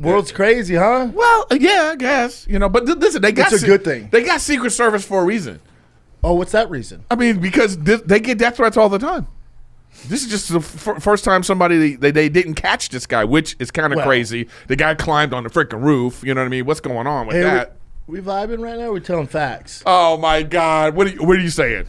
World's crazy, huh? Well, yeah, I guess. But listen, It's a good thing. They got Secret Service for a reason. Oh, what's that reason? I mean, because they get death threats all the time. This is just the first time somebody they didn't catch this guy, which is kind of crazy. The guy climbed on the freaking roof. You know what I mean? What's going on with that? We vibing right now? We're telling facts. Oh my God! What are you saying?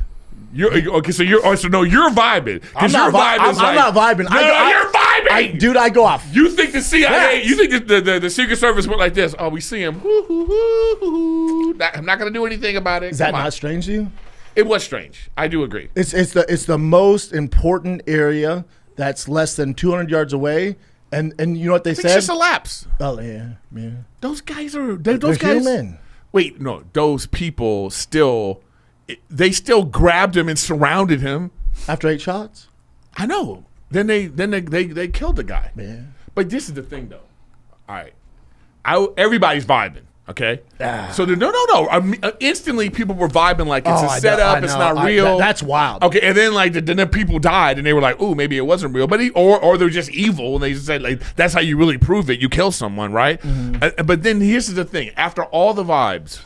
You're okay. So you're vibing. I'm not vibing. No, you're vibing, dude. I go off. You think the CIA? You think the Secret Service went like this? Oh, we see him. I'm not gonna do anything about it. Is that not strange to you? It was strange. I do agree. It's the most important area that's less than 200 yards away, and you know what they said? It's just a lapse. Oh yeah. Those guys they're guys. Human. Wait, no. Those people still grabbed him and surrounded him after 8 shots. I know. Then they killed the guy. Yeah. But this is the thing, though. All right, everybody's vibing. Okay, so no. Instantly, people were vibing like it's a setup. It's not real. That's wild. Okay, and then then people died, and they were like, "Ooh, maybe it wasn't real." But or they're just evil, and they just said like, "That's how you really prove it. You kill someone, right?" Mm-hmm. But then here's the thing: after all the vibes,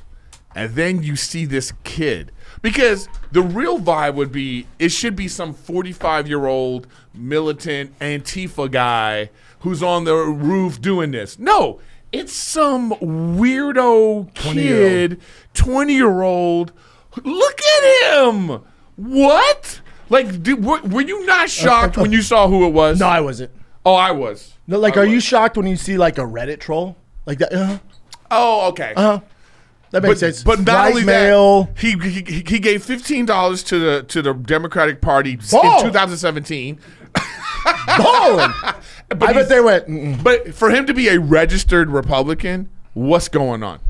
and then you see this kid, because the real vibe would be it should be some 45-year-old militant Antifa guy who's on the roof doing this. No. It's some weirdo kid, 20-year-old. Look at him. What? Like, dude, were you not shocked when you saw who it was? No, I wasn't. Oh, I was. No, like, are you shocked when you see like a Reddit troll like that? Oh, okay. That makes sense. But not only that, he gave $15 to the Democratic Party in 2017. Balling. I bet they went. Mm-mm. But for him to be a registered Republican, what's going on?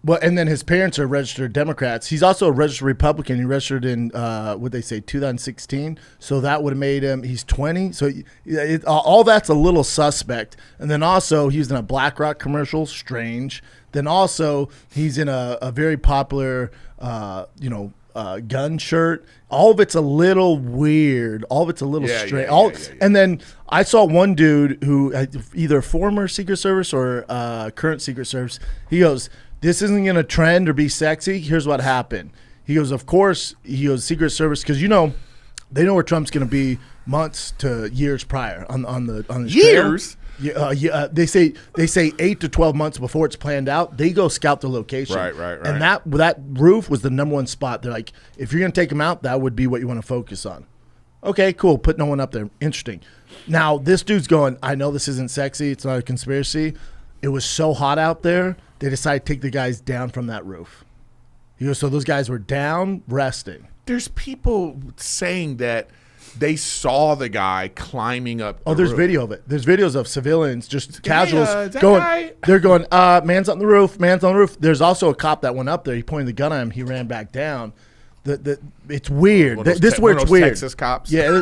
Well, and then his parents are registered Democrats. He's also a registered Republican. He registered in, 2016. So that would have made him, he's 20. So all that's a little suspect. And then also he was in a BlackRock commercial, strange. Then also he's in a very popular, gun shirt. All of it's a little weird. All of it's a little strange. And then I saw one dude who either former Secret Service or current Secret Service. He goes, "This isn't going to trend or be sexy. Here's what happened." He goes, "Of course," he goes, "Secret Service, because they know where Trump's going to be months to years prior on the years." Yeah, they say 8 to 12 months before it's planned out. They go scout the location. Right. And that roof was the number one spot. They're like, if you're gonna take them out, that would be what you want to focus on. Okay, cool. Put no one up there. Interesting. Now this dude's going, I know this isn't sexy. It's not a conspiracy. It was so hot out there, they decided to take the guys down from that roof. He goes, so those guys were down resting. There's people saying that they saw the guy climbing up. There's video of it. There's videos of civilians, just casuals going. They're going, man's on the roof. Man's on the roof. There's also a cop that went up there. He pointed the gun at him. He ran back down. It's weird. This is where it's weird. Texas cops. Yeah.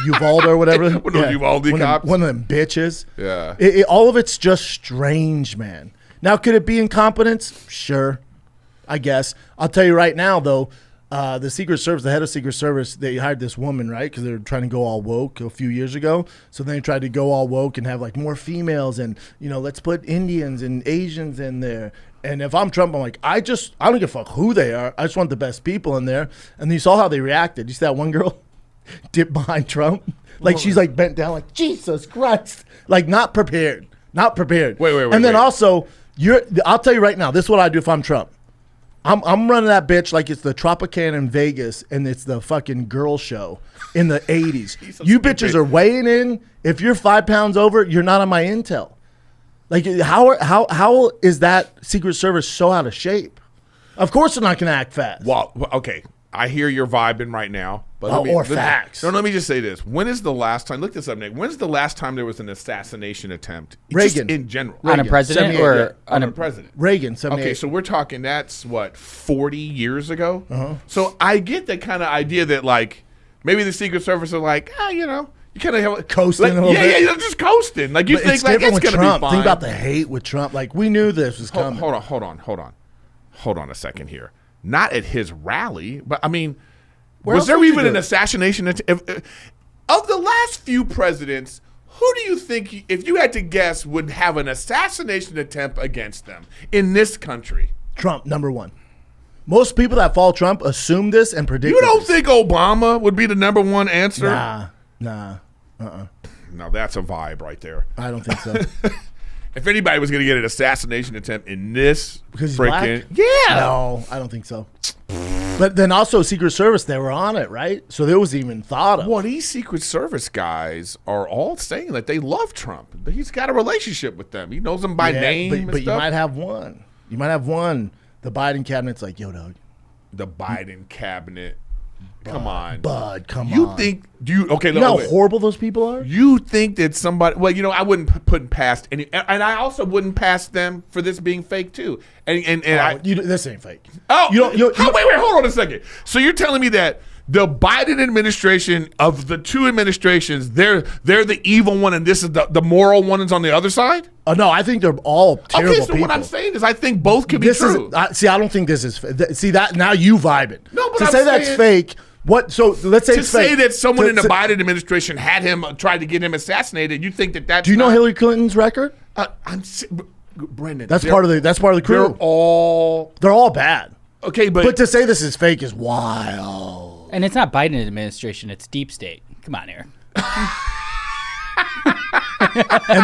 Uvalde or whatever. One of Uvalde cops. One of them bitches. Yeah. All of it's just strange, man. Now, could it be incompetence? Sure, I guess. I'll tell you right now, though. The Secret Service, the head of Secret Service, they hired this woman, right? Because they were trying to go all woke a few years ago. So then they tried to go all woke and have like more females and, let's put Indians and Asians in there. And if I'm Trump, I'm like, I don't give a fuck who they are. I just want the best people in there. And you saw how they reacted. You see that one girl dip behind Trump? Like she's like bent down like, Jesus Christ. Like not prepared. Wait. And then also, I'll tell you right now, this is what I do if I'm Trump. I'm running that bitch like it's the Tropicana in Vegas and it's the fucking girl show in the 80s. You bitches are weighing in. If you're 5 pounds over, you're not on my intel. Like how is that Secret Service so out of shape? Of course they're not going to act fast. Well, okay. I hear you're vibing right now. But facts. Let me just say this. When is the last time, look this up, Nick. When's the last time there was an assassination attempt? Reagan. Just in general. On a president or on a president? Reagan, 78. Okay, so we're talking, that's what, 40 years ago? Uh-huh. So I get the kind of idea that, like, maybe the Secret Service are like, you kind of have coasting a little bit. Yeah, just coasting. Like, you but think, like, it's going to be fine. Think about the hate with Trump. Like, we knew this was coming. Hold on a second here. Not at his rally, but, I mean... Was there even an assassination? Of the last few presidents, Who do you think, if you had to guess, would have an assassination attempt against them in this country? Trump, number one. Most people that follow Trump assume this and predict. You don't think Obama would be the number one answer? Nah. No, that's a vibe right there. I don't think so. If anybody was going to get an assassination attempt in this Because he's freaking, black? No, I don't think so. But then also Secret Service, they were on it, right? So there was even thought of. Well, these Secret Service guys are all saying that they love Trump. He's got a relationship with them. He knows them by name. But you might have one. You might have one. The Biden cabinet's like, yo, dog. The Biden cabinet. Come on. Bud, come on. You think, okay, you know how horrible those people are? You think that somebody, well, I wouldn't put past any, and I also wouldn't pass them for this being fake too. This ain't fake. Oh, wait, hold on a second. So you're telling me that the Biden administration, of the two administrations, they're the evil one, and this is the moral one is on the other side? No, I think they're all terrible people. people. What I'm saying is I think both could be true. I don't think this is see that now you vibe it. No, but to I'm say saying, that's fake. What? So let's say to it's say fake. that someone in the Biden administration had him tried to get him assassinated. You think that's? Do you know Hillary Clinton's record? Brendan, that's part of the crew. They're all bad. Okay, but to say this is fake is wild. And it's not Biden administration; it's deep state. Come on, Eric.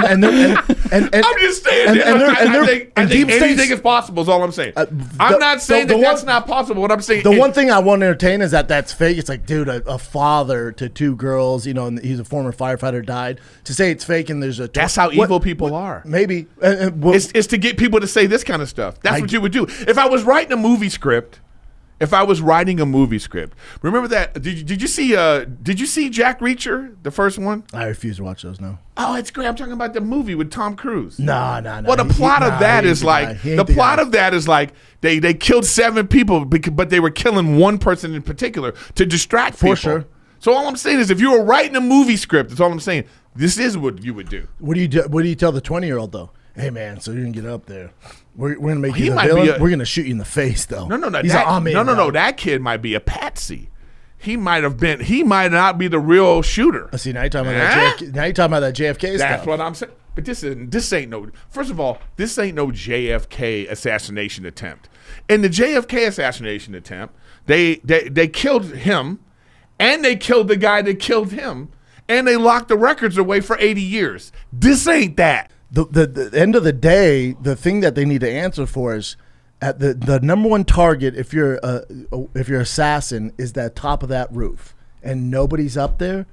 and I'm just saying. I think anything is possible. Is all I'm saying. I'm not saying that's not possible. What I'm saying. The one thing I want to entertain is that's fake. It's like, dude, a father to two girls. And he's a former firefighter, died. To say it's fake and there's a. That's how evil people are. Maybe it's to get people to say this kind of stuff. That's what you would do. If I was writing a movie script. Remember that? Did you see Jack Reacher, the first one? I refuse to watch those. No. Oh, it's great. I'm talking about the movie with Tom Cruise. No. Well, the plot of that is like they killed 7 people, but they were killing one person in particular to distract people. For sure. So all I'm saying is, if you were writing a movie script, that's all I'm saying. This is what you would do. What do you tell the 20-year-old though? Hey man, so you're gonna get up there. We're gonna make you the villain. We're gonna shoot you in the face though. No. That kid might be a patsy. He might not be the real shooter. See, now you're talking about that JFK stuff. That's what I'm saying. But this ain't no. First of all, this ain't no JFK assassination attempt. In the JFK assassination attempt, they killed him, and they killed the guy that killed him, and they locked the records away for 80 years. This ain't that. The end of the day, the thing that they need to answer for is at the number one target. If you're assassin, is that top of that roof, and nobody's up there,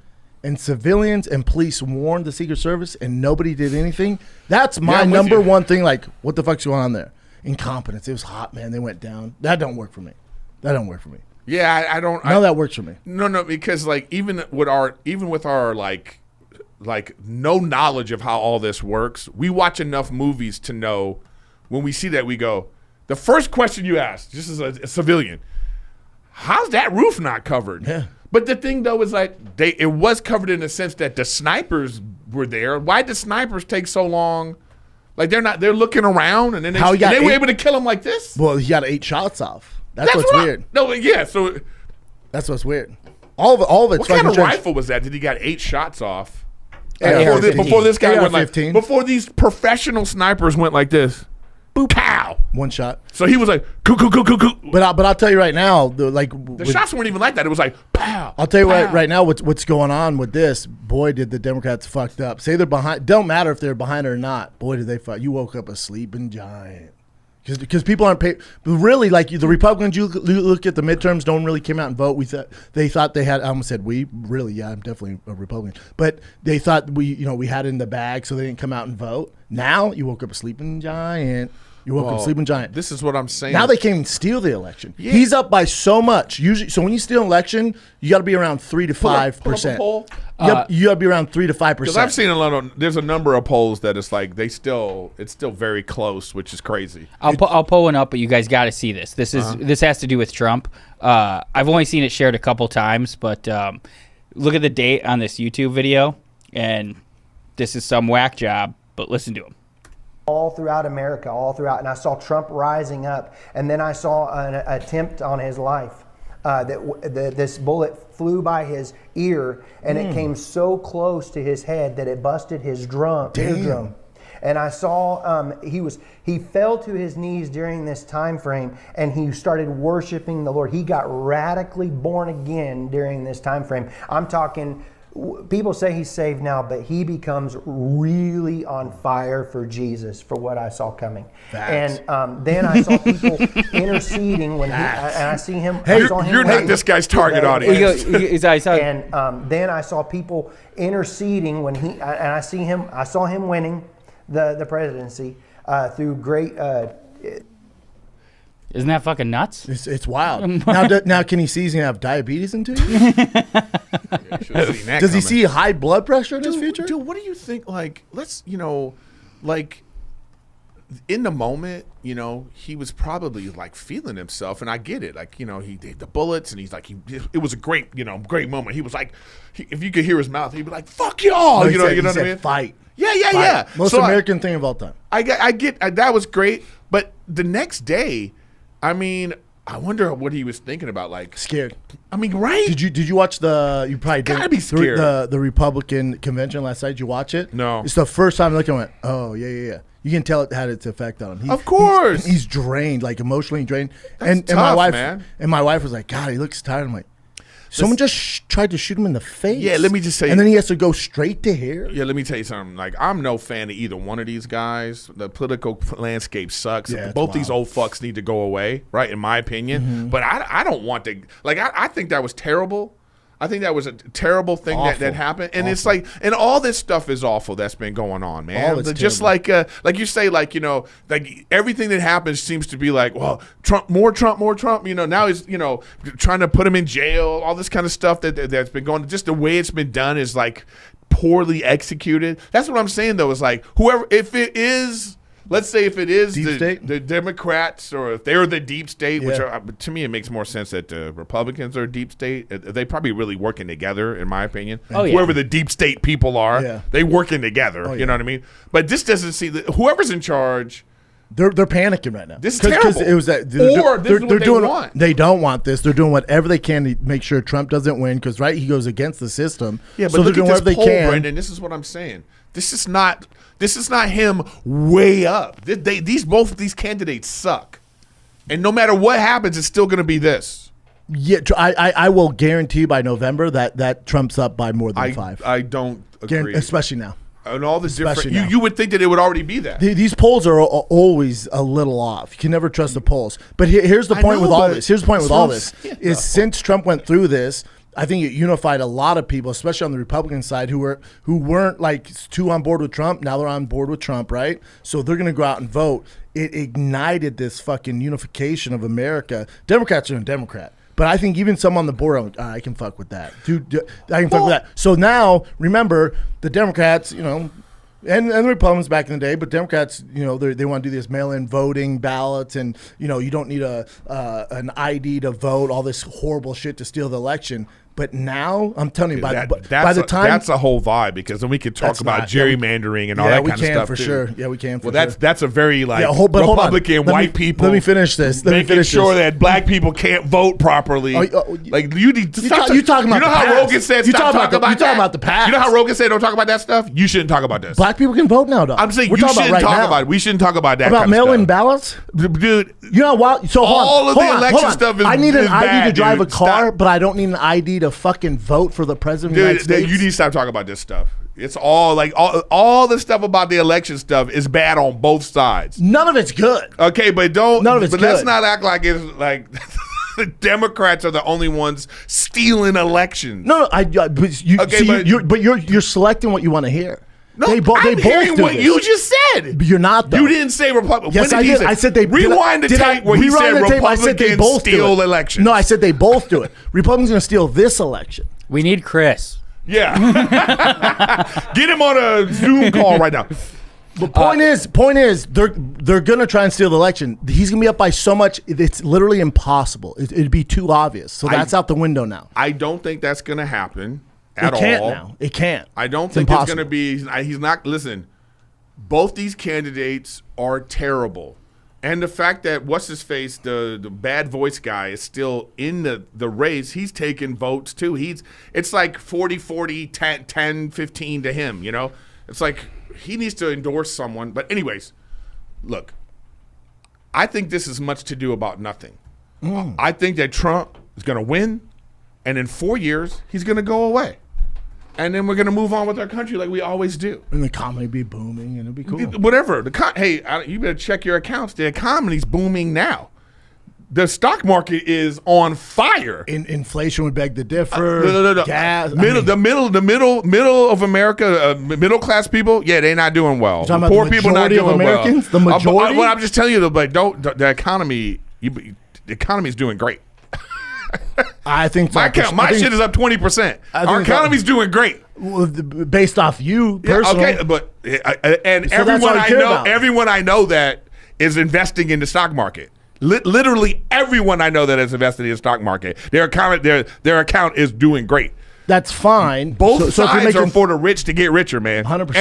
and civilians and police warned the Secret Service, and nobody did anything. That's my number one thing. Like, what the fuck's going on there? Incompetence. It was hot, man. They went down. That don't work for me. Yeah, I don't. No, that works for me. No, because like even with our like no knowledge of how all this works, we watch enough movies to know when we see that we go, the first question you ask, just as a civilian, how's that roof not covered? Yeah. But the thing though is like it was covered in the sense that the snipers were there. Why did snipers take so long? Like they're looking around and then they were able to kill him like this? Well, he got 8 shots off. That's what's weird. No, yeah, so that's what's weird. All of it's what kind of rifle was that? Did he got 8 shots off? Before this guy went like, 15. before these professional snipers went like this, boop, pow, 1 shot. So he was like, coo. But I'll tell you right now, the shots weren't even like that. It was like, pow. I'll tell you right now what's going on with this. Boy, did the Democrats fucked up. Say they're behind. Don't matter if they're behind or not. Boy, did they fuck. You woke up a sleeping giant. Because people aren't paid. Really, like the Republicans, you look at the midterms, no one really came out and vote. They thought they had. I almost said we. Really, yeah, I'm definitely a Republican. But they thought we had it in the bag, so they didn't come out and vote. Now you woke up a sleeping giant. This is what I'm saying. Now they can't even steal the election. Yeah. He's up by so much. Usually, so when you steal an election, you got to be around 3 to 5%. You got to be around 3 to 5%. Because I've seen there's a number of polls that it's like it's still very close, which is crazy. I'll pull one up, but you guys got to see this. This has to do with Trump. I've only seen it shared a couple times, but look at the date on this YouTube video, and this is some whack job. But listen to him. All throughout America, and I saw Trump rising up, and then I saw an attempt on his life. this bullet flew by his ear, and it came so close to his head that it busted his eardrum. And I saw he fell to his knees during this time frame, and he started worshiping the Lord. He got radically born again during this time frame. I'm talking, people say he's saved now, but he becomes really on fire for Jesus, for what I saw coming. Facts. And then I saw people interceding when and I see him. Hey, I saw him you're not winning. this guy's target audience. And then I saw people interceding when I saw him winning the presidency through great. Isn't that fucking nuts? It's wild. Now, can he see he's gonna have diabetes in 2 years? Does he see high blood pressure in his future? Dude, what do you think? Like, let's, like, in the moment, he was probably like feeling himself, and I get it. Like, he did the bullets, and he's like, it was a great, great moment. He was like, if you could hear his mouth, he'd be like, "Fuck y'all," No, you know what I mean? Fight. Yeah. Most American thing of all time. I get that was great, but the next day, I wonder what he was thinking about. Like, Scared. Right? Did you watch you probably didn't. Gotta be scared. The Republican convention last night? Did you watch it? No. It's the first time I looked and went, oh, yeah. You can tell it had its effect on him. Of course. He's drained, like emotionally drained. That's and tough, my wife, man. And my wife was like, God, he looks tired. I'm like, someone just tried to shoot him in the face. Yeah, let me just say. And then he has to go straight to here. Yeah, let me tell you something. Like, I'm no fan of either one of these guys. The political landscape sucks. Yeah, Both these old fucks need to go away, right? In my opinion. Mm-hmm. But I don't want to. Like, I think that was terrible. I think that was a terrible thing that happened. And it's like, and all this stuff is awful that's been going on, man. Just like you say, like everything that happens seems to be like, well, Trump, more Trump. Now he's, trying to put him in jail, all this kind of stuff that's been going. Just the way it's been done is like poorly executed. That's what I'm saying, though, is like, whoever, if it is, let's say if it is the Democrats, or if they're the deep state, which are, to me it makes more sense that the Republicans are deep state. They probably really working together, in my opinion. Whoever the deep state people are, they working together. You know what I mean? But this doesn't see whoever's in charge. They're panicking right now. This is terrible. It was that, this is what they want. They don't want this. They're doing whatever they can to make sure Trump doesn't win, because he goes against the system. Yeah, but so look they're doing at this whatever poll, they can. Brendan. This is what I'm saying. This is not him way up. Both of these candidates suck, and no matter what happens, it's still going to be this. Yeah, I will guarantee you by November that Trump's up by more than 5. I don't agree, especially now. And all the Especially different, now. you would think that it would already be that. These polls are always a little off. You can never trust the polls. But here's the point with all this. Here's the point with all this is, since Trump went through this, I think it unified a lot of people, especially on the Republican side, who weren't like too on board with Trump. Now they're on board with Trump, right? So they're going to go out and vote. It ignited this fucking unification of America. Democrats are a Democrat. But I think even some on the board, I can fuck with that. Dude, I can fuck with that. So now, remember, the Democrats, and the Republicans back in the day, but Democrats, they want to do this mail-in voting ballots, and, you don't need an ID to vote, all this horrible shit to steal the election. But now, I'm telling you, by the time that's a whole vibe, because then we could talk about gerrymandering and all that kind of stuff. Yeah, we can for sure. Yeah, we can. That's a very Republican white people. Let me finish this. Making sure that black people can't vote properly. Like you need to stop. You talking about? You know how Rogan said stop talking about that. You talking about the past? You know how Rogan said don't talk about that stuff. You shouldn't talk about this. Black people can vote now, though. I'm saying you shouldn't talk about it. We shouldn't talk about that. About mail-in ballots, dude. You know what? So all of the election stuff is. I need an ID to drive a car, Stop. but I don't need an ID to fucking vote for the president of the United States. You need to stop talking about this stuff. It's all like all the stuff about the election stuff is bad on both sides. None of it's good. Okay, but none of it's good. Let's not act like it's like the Democrats are the only ones stealing elections. No, you're selecting what you want to hear. No, I'm hearing what you just said. You're not, though. You didn't say Republican. Yes, I did. I said they rewind the tape where he said Republicans steal elections. No, I said they both do it. Republicans going to steal this election. We need Chris. Yeah. Get him on a Zoom call right now. The point is, they're gonna try and steal the election. He's gonna be up by so much; it's literally impossible. It'd be too obvious. So that's out the window now. I don't think that's gonna happen at all. It can't now. It can't. I don't think it's gonna be. He's not. Listen, both these candidates are terrible, And the fact that what's his face, the bad voice guy, is still in the race, he's taking votes too. It's like 40-40, 10-15 to him, you know? It's like he needs to endorse someone. But anyways, look, I think this is much to do about nothing. I think that Trump is going to win, and in 4 years, he's going to go away. And then we're going to move on with our country like we always do. And the economy be booming, and it'll be cool. Whatever. You better check your accounts. The economy's booming now. The stock market is on fire. Inflation would beg to differ. No. Gas. The middle of America, middle class people, yeah, they're not doing well. The poor people not doing Americans? well. The majority. Well, I'm just telling you, like, the economy. The economy's doing great. I think my shit is up 20%. Our economy's doing great. Based off you personally. Okay, but everyone I know that is investing in the stock market. Literally everyone I know that is invested in the stock market. Their account is doing great. That's fine. Both sides are for the rich to get richer, man. 100%.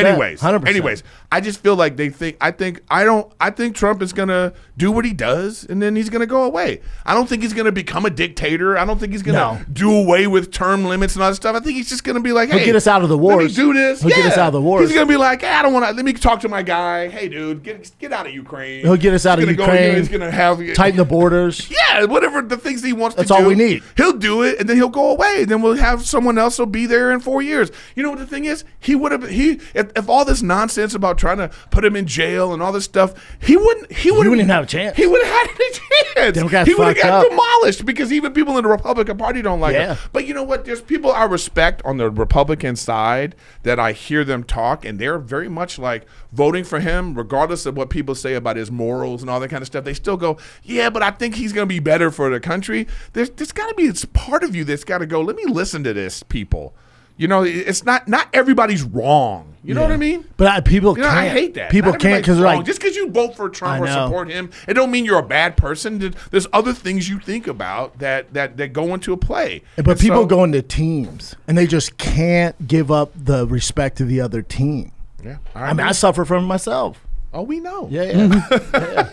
Anyways, I just feel like they think. I think Trump is gonna do what he does, and then he's gonna go away. I don't think he's gonna become a dictator. I don't think he's gonna do away with term limits and all that stuff. I think he's just gonna be like, hey, he'll get us out of the wars. Let me do this. He'll get us out of the wars. He's gonna be like, hey, I don't want to. Let me talk to my guy. Hey, dude, get out of Ukraine. He'll get us out of Ukraine. He's gonna have tighten the borders. Yeah, whatever the things he wants to do. That's all we need. He'll do it, and then he'll go away. Then we'll have someone else will be there in 4 years. You know what the thing is? He would have if all this nonsense about trying to put him in jail and all this stuff, he wouldn't even have a chance. He would have had a chance. Democrats he would have got demolished because even people in the Republican Party don't like him. But you know what? There's people I respect on the Republican side that I hear them talk, and they're very much like voting for him, regardless of what people say about his morals and all that kind of stuff. They still go, yeah, but I think he's going to be better for the country. There's got to be it's part of you that's got to go, let me listen to this, people. You know, it's not everybody's wrong. You know what I mean? But people can't. I hate that. People can't because they're like, just because you vote for Trump or support him, it don't mean you're a bad person. There's other things you think about that go into a play. But people go into teams and they just can't give up the respect to the other team. Yeah, I mean, I suffer from it myself. Oh, we know. Yeah.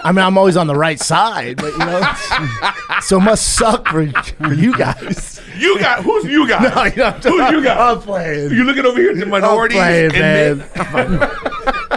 I mean, I'm always on the right side, but you know, so it must suck for you guys. Who's you guys? No, who's you guys? I'm playing. You looking over here at the minorities? I'm playing, man.